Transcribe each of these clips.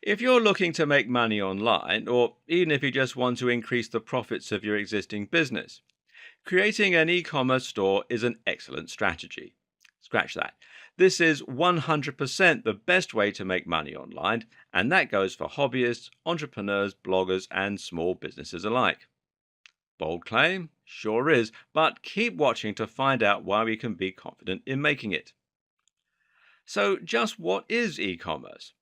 If you're looking to make money online, or even if you just want to increase the profits of your existing business, creating an e commerce store is an excellent strategy. Scratch that. This is 100% the best way to make money online, and that goes for hobbyists, entrepreneurs, bloggers, and small businesses alike. Bold claim? Sure is, but keep watching to find out why we can be confident in making it. So, just what is e commerce?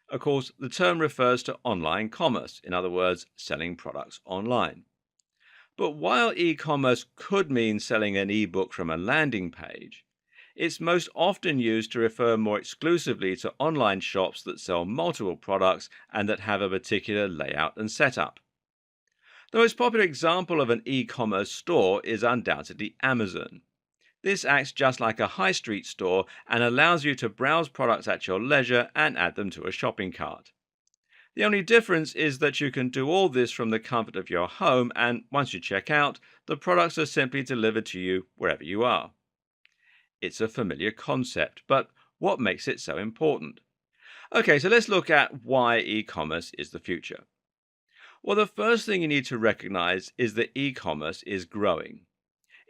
Of course, the term refers to online commerce, in other words, selling products online. But while e commerce could mean selling an ebook from a landing page, it's most often used to refer more exclusively to online shops that sell multiple products and that have a particular layout and setup. The most popular example of an e commerce store is undoubtedly Amazon. This acts just like a high street store and allows you to browse products at your leisure and add them to a shopping cart. The only difference is that you can do all this from the comfort of your home, and once you check out, the products are simply delivered to you wherever you are. It's a familiar concept, but what makes it so important? Okay, so let's look at why e commerce is the future. Well, the first thing you need to recognize is that e commerce is growing.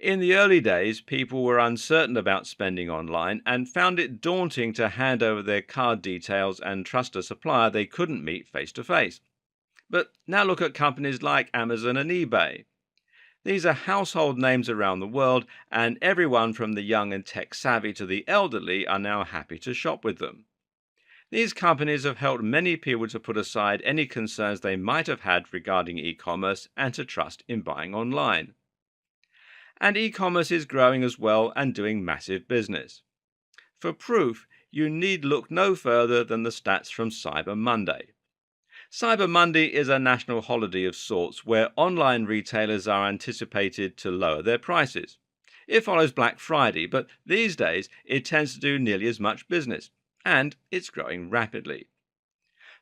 In the early days, people were uncertain about spending online and found it daunting to hand over their card details and trust a supplier they couldn't meet face to face. But now look at companies like Amazon and eBay. These are household names around the world, and everyone from the young and tech savvy to the elderly are now happy to shop with them. These companies have helped many people to put aside any concerns they might have had regarding e commerce and to trust in buying online. And e commerce is growing as well and doing massive business. For proof, you need look no further than the stats from Cyber Monday. Cyber Monday is a national holiday of sorts where online retailers are anticipated to lower their prices. It follows Black Friday, but these days it tends to do nearly as much business, and it's growing rapidly.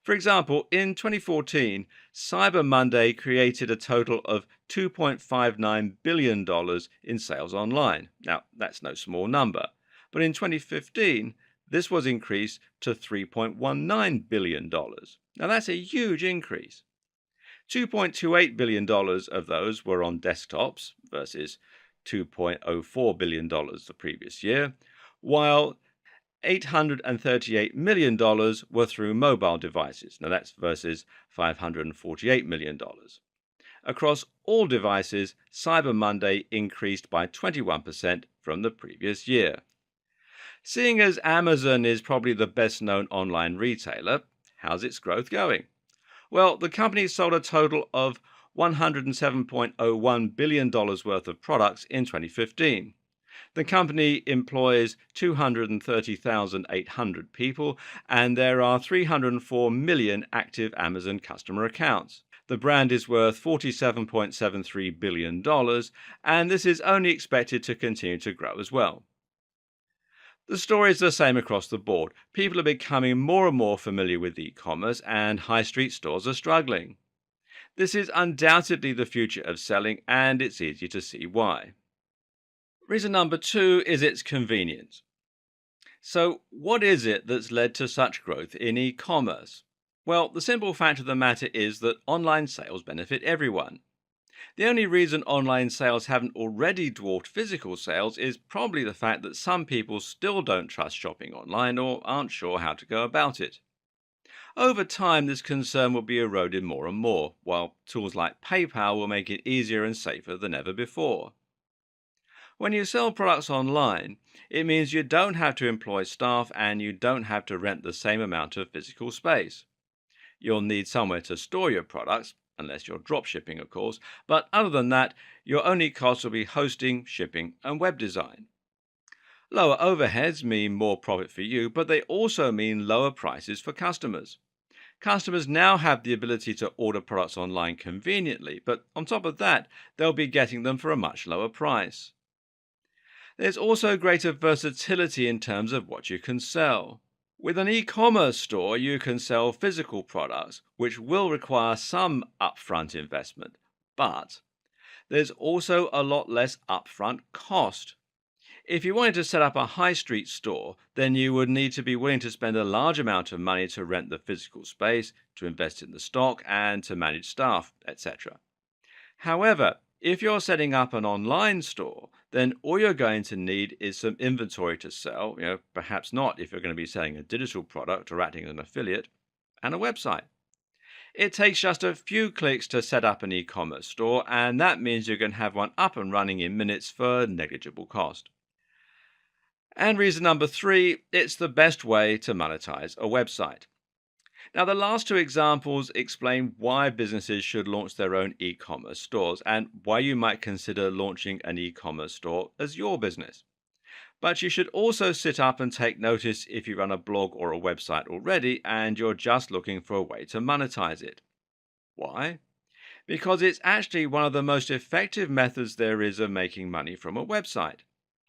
For example, in 2014, Cyber Monday created a total of $2.59 billion in sales online. Now, that's no small number, but in 2015, this was increased to $3.19 billion. Now, that's a huge increase. $2.28 billion of those were on desktops versus $2.04 billion the previous year, while $838 million were through mobile devices. Now that's versus $548 million. Across all devices, Cyber Monday increased by 21% from the previous year. Seeing as Amazon is probably the best known online retailer, how's its growth going? Well, the company sold a total of $107.01 billion worth of products in 2015. The company employs 230,800 people, and there are 304 million active Amazon customer accounts. The brand is worth $47.73 billion, and this is only expected to continue to grow as well. The story is the same across the board. People are becoming more and more familiar with e-commerce, and high street stores are struggling. This is undoubtedly the future of selling, and it's easy to see why. Reason number two is its convenience. So, what is it that's led to such growth in e commerce? Well, the simple fact of the matter is that online sales benefit everyone. The only reason online sales haven't already dwarfed physical sales is probably the fact that some people still don't trust shopping online or aren't sure how to go about it. Over time, this concern will be eroded more and more, while tools like PayPal will make it easier and safer than ever before. When you sell products online, it means you don't have to employ staff and you don't have to rent the same amount of physical space. You'll need somewhere to store your products, unless you're drop shipping, of course, but other than that, your only cost will be hosting, shipping, and web design. Lower overheads mean more profit for you, but they also mean lower prices for customers. Customers now have the ability to order products online conveniently, but on top of that, they'll be getting them for a much lower price. There's also greater versatility in terms of what you can sell. With an e-commerce store, you can sell physical products, which will require some upfront investment, but there's also a lot less upfront cost. If you wanted to set up a high street store, then you would need to be willing to spend a large amount of money to rent the physical space, to invest in the stock, and to manage staff, etc. However, if you're setting up an online store, then all you're going to need is some inventory to sell, perhaps not if you're going to be selling a digital product or acting as an affiliate, and a website. It takes just a few clicks to set up an e-commerce store, and that means you can have one up and running in minutes for negligible cost. And reason number three, it's the best way to monetize a website. Now, the last two examples explain why businesses should launch their own e-commerce stores and why you might consider launching an e-commerce store as your business. But you should also sit up and take notice if you run a blog or a website already and you're just looking for a way to monetize it. Why? Because it's actually one of the most effective methods there is of making money from a website.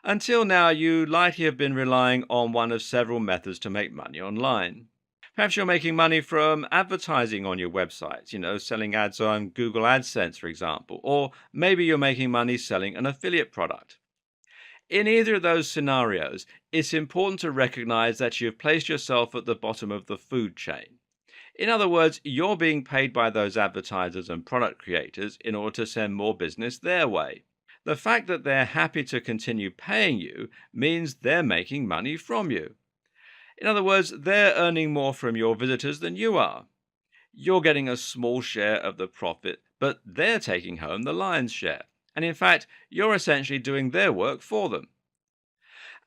Until now, you likely have been relying on one of several methods to make money online. Perhaps you're making money from advertising on your website, selling ads on Google AdSense, for example, or maybe you're making money selling an affiliate product. In either of those scenarios, it's important to recognize that you've placed yourself at the bottom of the food chain. In other words, you're being paid by those advertisers and product creators in order to send more business their way. The fact that they're happy to continue paying you means they're making money from you. In other words, they're earning more from your visitors than you are. You're getting a small share of the profit, but they're taking home the lion's share. And in fact, you're essentially doing their work for them.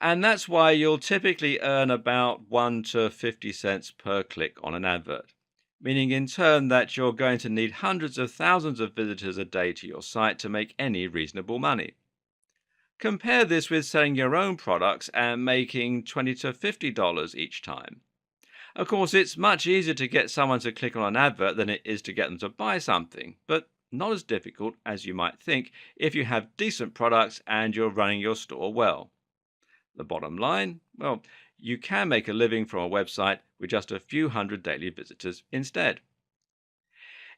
And that's why you'll typically earn about 1 to 50 cents per click on an advert, meaning in turn that you're going to need hundreds of thousands of visitors a day to your site to make any reasonable money. Compare this with selling your own products and making $20 to $50 each time. Of course, it's much easier to get someone to click on an advert than it is to get them to buy something, but not as difficult as you might think if you have decent products and you're running your store well. The bottom line? Well, you can make a living from a website with just a few hundred daily visitors instead.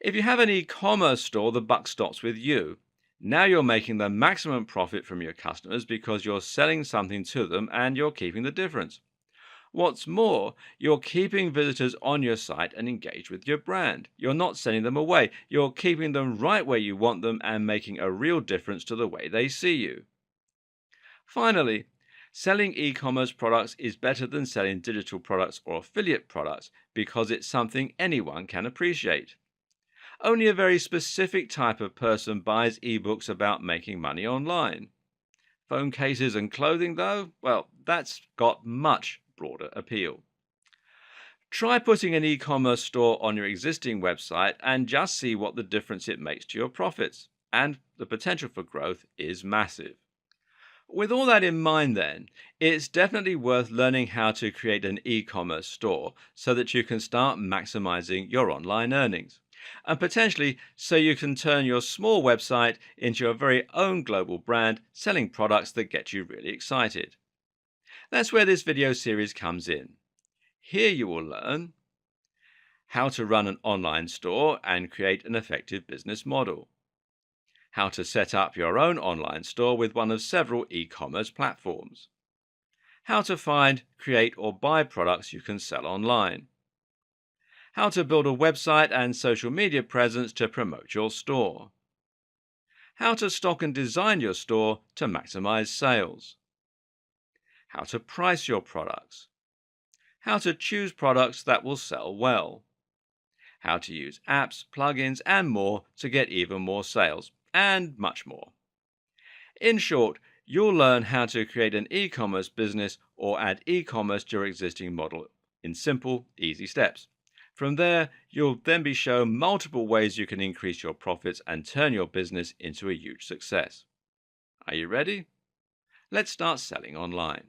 If you have an e-commerce store, the buck stops with you. Now you're making the maximum profit from your customers because you're selling something to them and you're keeping the difference. What's more, you're keeping visitors on your site and engaged with your brand. You're not sending them away. You're keeping them right where you want them and making a real difference to the way they see you. Finally, selling e-commerce products is better than selling digital products or affiliate products because it's something anyone can appreciate. Only a very specific type of person buys ebooks about making money online. Phone cases and clothing, though, well, that's got much broader appeal. Try putting an e-commerce store on your existing website and just see what the difference it makes to your profits. And the potential for growth is massive. With all that in mind, then, it's definitely worth learning how to create an e-commerce store so that you can start maximizing your online earnings. And potentially so you can turn your small website into your very own global brand selling products that get you really excited. That's where this video series comes in. Here you will learn how to run an online store and create an effective business model, how to set up your own online store with one of several e-commerce platforms, how to find, create, or buy products you can sell online, how to build a website and social media presence to promote your store, how to stock and design your store to maximize sales, how to price your products, how to choose products that will sell well, how to use apps, plugins, and more to get even more sales, and much more. In short, you'll learn how to create an e-commerce business or add e-commerce to your existing model in simple, easy steps. From there, you'll then be shown multiple ways you can increase your profits and turn your business into a huge success. Are you ready? Let's start selling online.